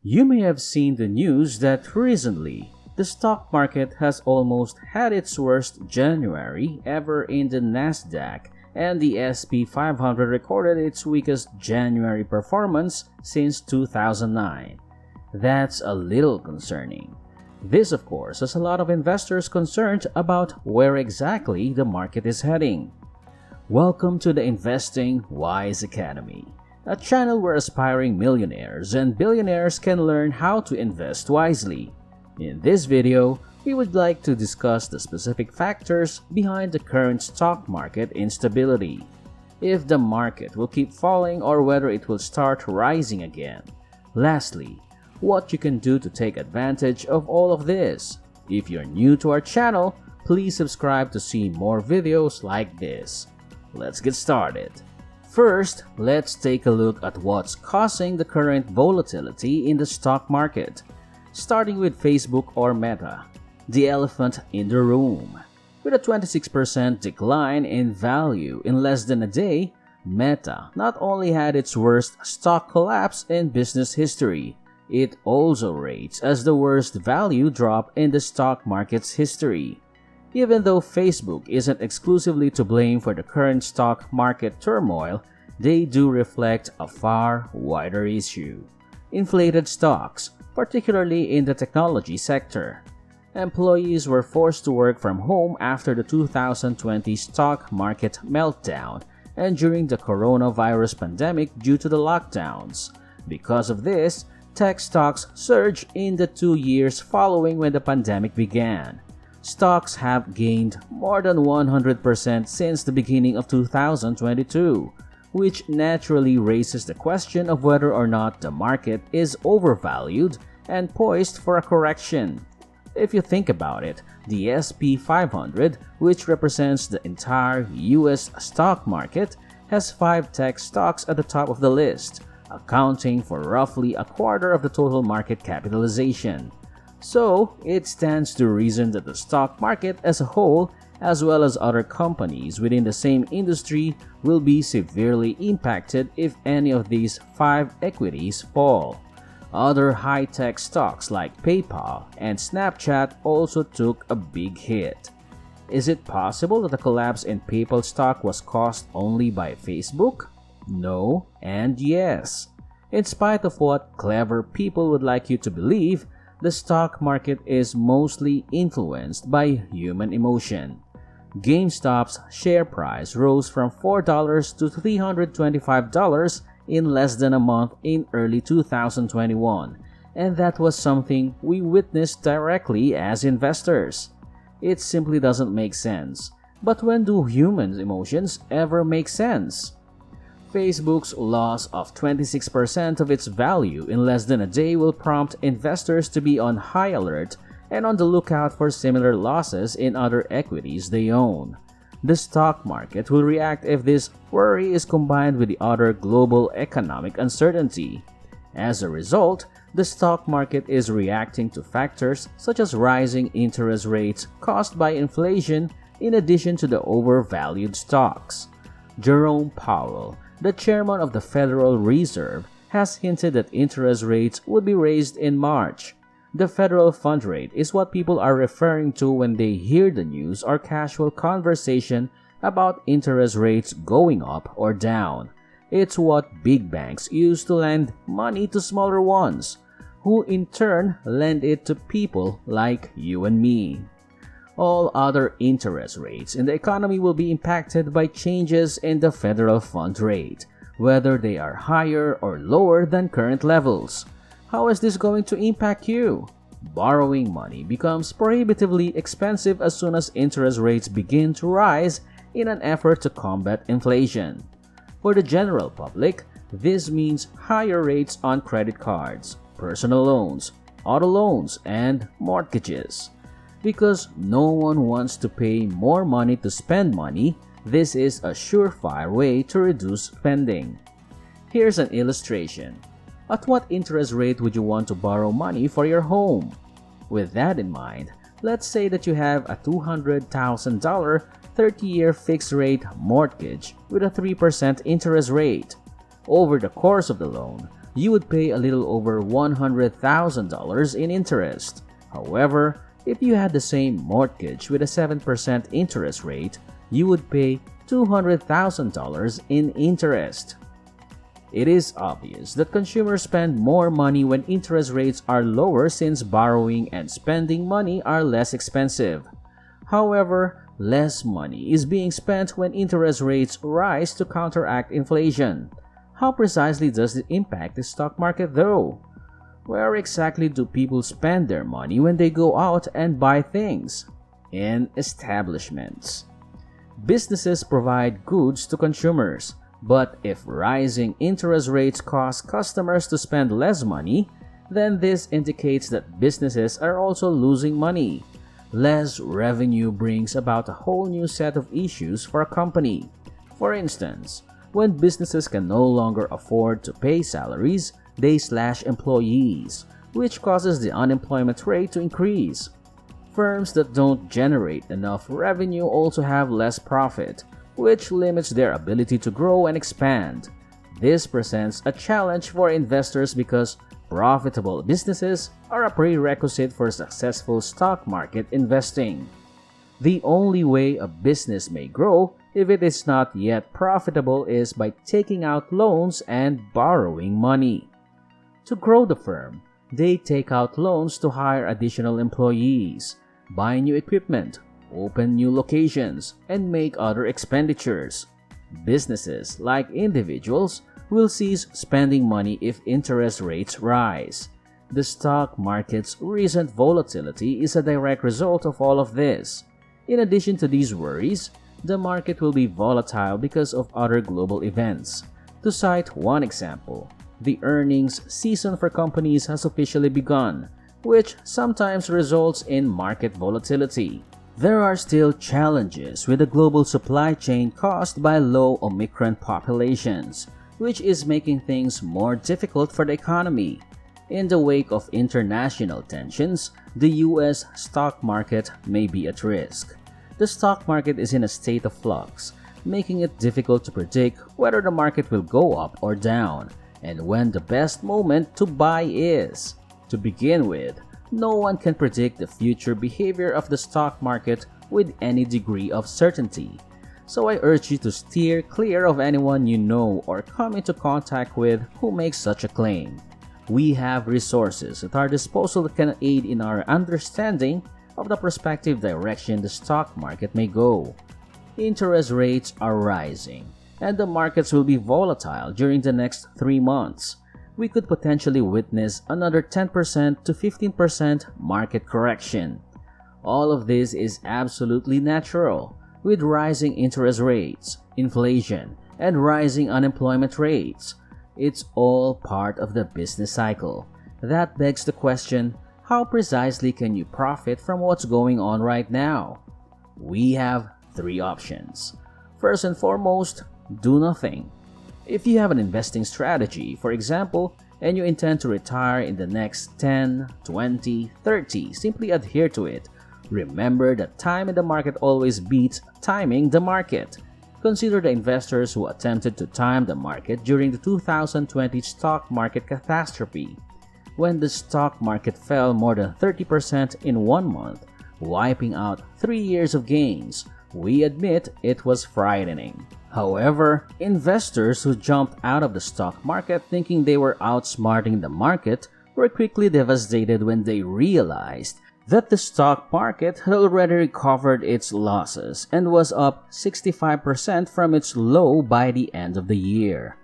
You may have seen the news that recently, the stock market has almost had its worst January ever in the NASDAQ, and the SP 500 recorded its weakest January performance since 2009. That's a little concerning. This, of course, has a lot of investors concerned about where exactly the market is heading. Welcome to the Investing Wise Academy, a channel where aspiring millionaires and billionaires can learn how to invest wisely. In this video, we would like to discuss the specific factors behind the current stock market instability, if the market will keep falling or whether it will start rising again. Lastly, what you can do to take advantage of all of this. If you're new to our channel, please subscribe to see more videos like this. Let's get started. First, let's take a look at what's causing the current volatility in the stock market. Starting with Facebook or Meta, the elephant in the room. With a 26% decline in value in less than a day, Meta not only had its worst stock collapse in business history, it also rates as the worst value drop in the stock market's history. Even though Facebook isn't exclusively to blame for the current stock market turmoil, they do reflect a far wider issue: inflated stocks, particularly in the technology sector. Employees were forced to work from home after the 2020 stock market meltdown and during the coronavirus pandemic due to the lockdowns. Because of this, tech stocks surged in the 2 years following when the pandemic began. Stocks have gained more than 100% since the beginning of 2022, which naturally raises the question of whether or not the market is overvalued and poised for a correction. If you think about it, the SP 500, which represents the entire US stock market, has 5 tech stocks at the top of the list, accounting for roughly a quarter of the total market capitalization. So, it stands to reason that the stock market as a whole, as well as other companies within the same industry, will be severely impacted if any of these 5 equities fall. Other high-tech stocks like PayPal and Snapchat also took a big hit. Is it possible that the collapse in PayPal stock was caused only by Facebook? No and yes. In spite of what clever people would like you to believe, the stock market is mostly influenced by human emotion. GameStop's share price rose from $4 to $325 in less than a month in early 2021, and that was something we witnessed directly as investors. It simply doesn't make sense. But when do human emotions ever make sense? Facebook's loss of 26% of its value in less than a day will prompt investors to be on high alert and on the lookout for similar losses in other equities they own. The stock market will react if this worry is combined with the other global economic uncertainty. As a result, the stock market is reacting to factors such as rising interest rates caused by inflation in addition to the overvalued stocks. Jerome Powell, the chairman of the Federal Reserve, has hinted that interest rates would be raised in March. The federal fund rate is what people are referring to when they hear the news or casual conversation about interest rates going up or down. It's what big banks use to lend money to smaller ones, who in turn lend it to people like you and me. All other interest rates in the economy will be impacted by changes in the federal fund rate, whether they are higher or lower than current levels. How is this going to impact you? Borrowing money becomes prohibitively expensive as soon as interest rates begin to rise in an effort to combat inflation. For the general public, this means higher rates on credit cards, personal loans, auto loans, and mortgages. Because no one wants to pay more money to spend money, this is a surefire way to reduce spending. Here's an illustration. At what interest rate would you want to borrow money for your home? With that in mind, let's say that you have a $200,000 30-year fixed-rate mortgage with a 3% interest rate. Over the course of the loan, you would pay a little over $100,000 in interest. However, if you had the same mortgage with a 7% interest rate, you would pay $200,000 in interest. It is obvious that consumers spend more money when interest rates are lower since borrowing and spending money are less expensive. However, less money is being spent when interest rates rise to counteract inflation. How precisely does it impact the stock market though? Where exactly do people spend their money when they go out and buy things? In establishments. Businesses provide goods to consumers, but if rising interest rates cause customers to spend less money, then this indicates that businesses are also losing money. Less revenue brings about a whole new set of issues for a company. For instance, when businesses can no longer afford to pay salaries, they slash employees, which causes the unemployment rate to increase. Firms that don't generate enough revenue also have less profit, which limits their ability to grow and expand. This presents a challenge for investors because profitable businesses are a prerequisite for successful stock market investing. The only way a business may grow if it is not yet profitable is by taking out loans and borrowing money. To grow the firm, they take out loans to hire additional employees, buy new equipment, open new locations, and make other expenditures. Businesses, like individuals, will cease spending money if interest rates rise. The stock market's recent volatility is a direct result of all of this. In addition to these worries, the market will be volatile because of other global events. To cite one example, the earnings season for companies has officially begun, which sometimes results in market volatility. There are still challenges with the global supply chain caused by low Omicron populations, which is making things more difficult for the economy. In the wake of international tensions, the US stock market may be at risk. The stock market is in a state of flux, making it difficult to predict whether the market will go up or down, and when the best moment to buy is. To begin with, no one can predict the future behavior of the stock market with any degree of certainty. So I urge you to steer clear of anyone you know or come into contact with who makes such a claim. We have resources at our disposal that can aid in our understanding of the prospective direction the stock market may go. Interest rates are rising, and the markets will be volatile during the next 3 months. We could potentially witness another 10% to 15% market correction. All of this is absolutely natural. With rising interest rates, inflation, and rising unemployment rates, it's all part of the business cycle. That begs the question, how precisely can you profit from what's going on right now? We have 3 options. First and foremost, do nothing. If you have an investing strategy, for example, and you intend to retire in the next 10, 20, 30, simply adhere to it. Remember that time in the market always beats timing the market. Consider the investors who attempted to time the market during the 2020 stock market catastrophe, when the stock market fell more than 30% in 1 month, wiping out 3 years of gains. We admit it was frightening. However, investors who jumped out of the stock market thinking they were outsmarting the market were quickly devastated when they realized that the stock market had already recovered its losses and was up 65% from its low by the end of the year.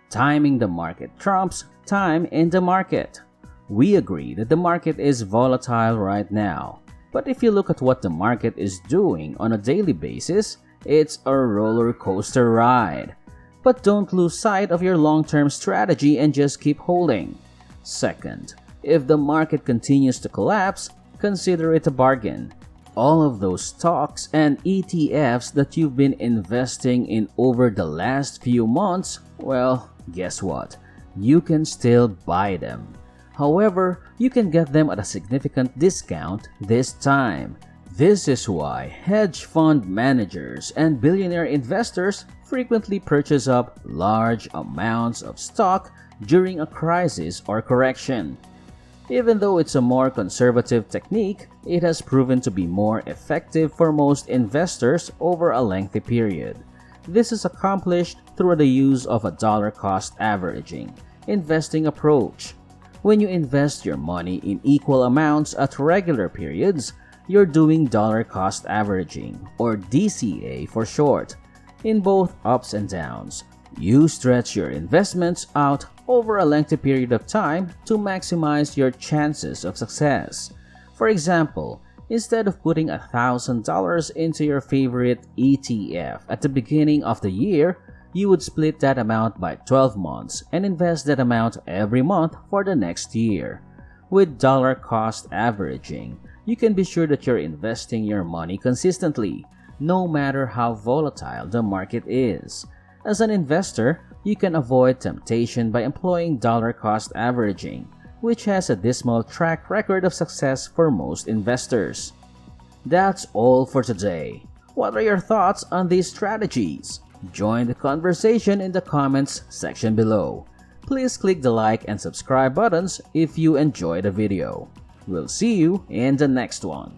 Timing the market trumps time in the market. We agree that the market is volatile right now, but if you look at what the market is doing on a daily basis, it's a roller coaster ride. But don't lose sight of your long-term strategy and just keep holding. Second, if the market continues to collapse, consider it a bargain. All of those stocks and ETFs that you've been investing in over the last few months, well, guess what? You can still buy them. However, you can get them at a significant discount this time. This is why hedge fund managers and billionaire investors frequently purchase up large amounts of stock during a crisis or correction. Even though it's a more conservative technique, it has proven to be more effective for most investors over a lengthy period. This is accomplished through the use of a dollar cost averaging investing approach. When you invest your money in equal amounts at regular periods, you're doing dollar cost averaging, or DCA for short. In both ups and downs, you stretch your investments out over a lengthy period of time to maximize your chances of success. For example, instead of putting $1,000 into your favorite ETF at the beginning of the year, you would split that amount by 12 months and invest that amount every month for the next year. With dollar cost averaging, you can be sure that you're investing your money consistently, no matter how volatile the market is. As an investor, you can avoid temptation by employing dollar cost averaging, which has a dismal track record of success for most investors. That's all for today. What are your thoughts on these strategies? Join the conversation in the comments section below. Please click the like and subscribe buttons if you enjoyed the video. We'll see you in the next one.